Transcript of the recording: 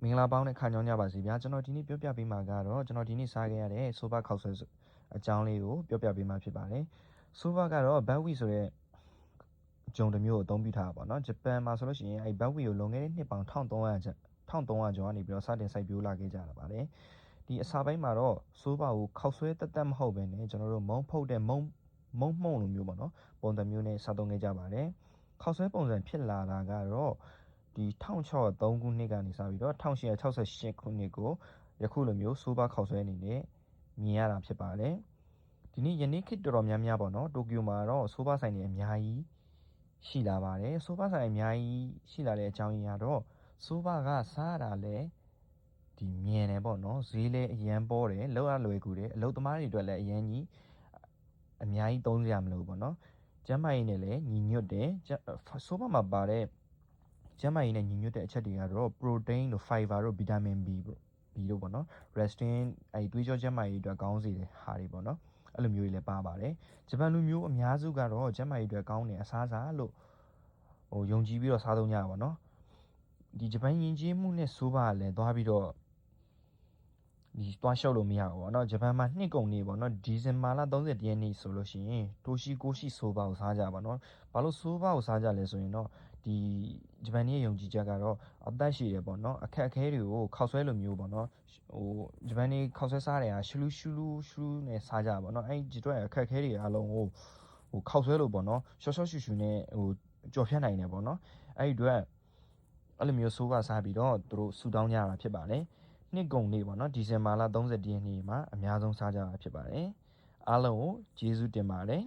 မင်္ဂလာပေါင်းနဲ့ခါညောင်းကြပါစေဗျာကျွန်တော်ဒီနေ့ပြောပြပေးမှာကတော့ကျွန်တော်ဒီနေ့စားခဲ့ရတဲ့ဆိုဘာခောက်ဆွဲအကြောင်းလေးကိုပြောပြပေးမှာဖြစ်ပါတယ်ဆိုဘာကတော့ဘတ်ဝီဆိုတဲ့ဂျုံတစ်မျိုးကိုအသုံးပြုထားတာပေါ့နော်ဂျပန်မှာဆိုလို့ရှိရင်ဘတ်ဝီကိုလွန်ခဲ့တဲ့နှစ်ပေါင်း1300ကျော်ကနေပြီးတော့စတင်စိုက်ပျိုးလာခဲ့ကြတာပါတယ်ဒီအစာပိုင်းမှာတော့ဆိုဘာကိုခောက်ဆွဲတက်မဟုတ်ဘဲနဲ့ကျွန်တော်တို့မုံဖုတ်တဲ့မုံမှုန်လိုမျိုးပေါ့နော်ပုံစံမျိုးနဲ့စားသုံးခဲ့ကြပါတယ်ခောက်ဆွဲပုံစံဖြစ်လာတာကတော့ဒီ1603ခုနှစ်ကနေစပြီးတော့1868ခုနှစ်ကိုယခုလိုမျိုးဆိုဘာခောက်ဆွဲအနေနဲ့မြင်ရတာဖြစ်ပါတယ်ဒီနေ့ယနေ့ခေတ်တော်တော်များများပေါ့နော်တိုကျိုမှာတော့ဆိုဘာဆိုင်တွေအများကြီးရှိလာပါတယ်ဆိုဘာဆိုင်အများကြီးရှိလာတဲ့အကြောင်းရင်းကတော့ဆိုဘာကစားရတာလဲဒီမြန်တယ်ပေါ့နော်ဈေးလဲအရန်ပေါ်တယ်လောက်ရလွယ်ကူတယ်အလုပ်သမားတွေအတွက်လည်းအရန်ကြီးအများကြီးသုံးစရာမလိုပေါ့နော်ကျန်းမာရေးနဲ့လည်းညီညွတ်တယ်ဆိုဘာမှာပါတဲ့ကျန်းမာရေးနဲ့ညီညွတ်တဲ့အချက်တွေကတော့ protein တို့ fiber တို့ vitamin B တို့ပေါ့နော် resting တွေးကြောကျန်းမာရေးအတွက်ကောင်းစေတဲ့ဟာတွေပေါ့နော်အဲ့လိုမျိုးတွေလည်းပါပါတယ်ဂျပန်လူမျိုးအများစုကတော့ကျန်းမာရေးအတွက်ကောင်းတဲ့အစားအစာလို့ယုံကြည်ပြီးတော့စားသုံးကြတာပေါ့နော်ဒီဂျပန်ယဉ်ကျေးမှုနဲ့ဆိုဘာလည်းသွားပြီးတော့ဒီသွားရှုပ်လို့မရဘူးပေါ့နော်ဂျပန်မှာနှစ်ကုန်နေပေါ့နော်ဒီဇင်ဘာလ31ရက်နေ့ဆိုလို့ရှိရင်တိုရှီကိုရှိဆိုဘာကိုစားကြပါနော်ဘာလို့ဆိုဘာကိုစားကြလဲဆိုရင်တော့ဒီဂျပန်ရဲ့ယုံကြည်ချက်ကတော့အသက်ရှည်တယ်ပေါ့နော်အခက်အခဲတွေကိုခောက်ဆွဲလိုမျိုးပေါ့နော်ဂျပန်နေခောက်ဆွဲစားတယ်ဟာရှူလူနဲ့စားကြပါပေါ့နော်အဲ့ဒီအတွက်အခက်အခဲတွေအားလုံးကိုခောက်ဆွဲလို့ပေါ့နော်ရှော့ရှူနဲ့ကြော်ဖြတ်နိုင်တယ်ပေါ့နော်အဲ့ဒီအတွက်အဲ့လိုမျိုးဆိုဘာစားပြီးတော့သူတို့ဆူတောင်းကြတာဖြစ်ပါတယ်နှစ်ကုန်နေ့ပေါ့နော်ဒီဇင်ဘာလ31ရက်နေ့မှာအများဆုံးစားကြတာဖြစ်ပါတယ်အားလုံးကိုကျေးဇူးတင်ပါတယ်